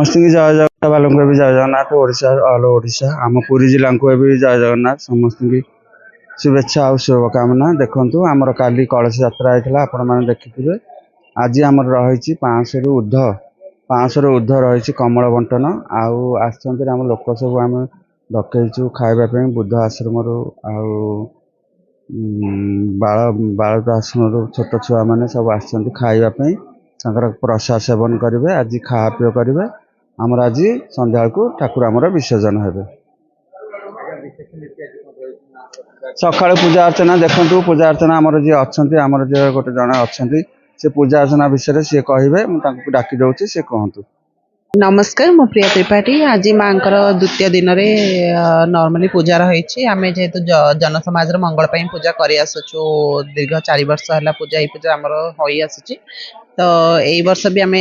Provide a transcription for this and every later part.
समस्त की जय जगन्नाथ बालों को भी जय जगन्नाथ ओडिशा ऑल ओडिशा आम पुरी जिला को भी जय जगन्नाथ समस्त की शुभेच्छा और शुभकामना। देखंतु आमर काली कलश यात्रा होता आपण मैंने देखिथे। आज आमर रही 500 रु ऊर्ध रही कमल बंटन आम लोक सब आम डकईचु खावाई बुद्ध आश्रम बाल बाल आश्रम छोट छुआ मैंने सब खावाई प्रसाद सेवन करेंगे। आज खापी करेंगे आमर आज संध्या को ठाकुर आमर विसर्जन हे। सका पूजा अर्चना देखु पूजा अर्चना आमर जी अच्छा आमर जी गोटे जन अच्छा से पूजा अर्चना विषय सी कहे मुझे डाकी दूसरी सी कहतु। नमस्कार मो प्रिया त्रिपाठी। आज माँ द्वितीय दिन में नॉर्मली पूजा रही आम जेहेतु जन समाज मंगल पूजा कर आसुचु दीर्घ 4 वर्ष है पूजा ये पूजा आमर हो आसूची। तो यही वर्ष भी आम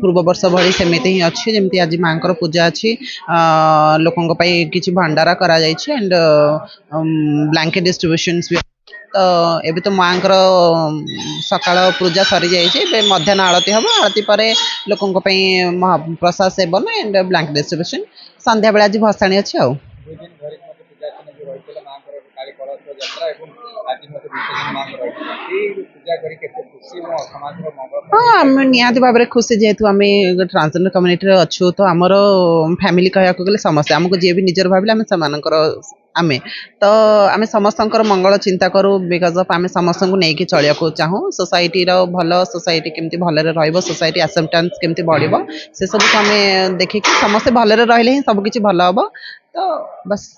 पूर्व वर्ष भली सेमती ही अच्छी जमी आज माँ पूजा अच्छी लोकों किसी भंडारा करा एंड ब्लैंकेट डिस्ट्रीब्यूशंस भी। तो एबे तो माँ सकाळ पूजा सरी जाइए मध्याह्न आरती हम आरती पर लोकों प्रसाद सेवन एंड ब्लैंकेट डिस्ट्रीब्यूशन संध्या बेला आज भसाणी अच्छी आ। हाँ आम निहाती भाव में खुशी जेहेतु आम ट्रांसजेंडर कम्युनिटी अच्छु तो आमर फैमिली कहया गले समस्ते आमको जी भी निजर भाविले आम से आम तो आम समस्त मंगल चिंता करूँ बिकज अफ आम समस्त को लेकिन चलिया चाहूँ सोसाइटी भल सोसाइटी केमती भलरे रही सोसाइटी एक्सेप्टेंस केमती बढ़ से सब आम देखिए समस्ते भलरे रही सबकि भल हम तो बस।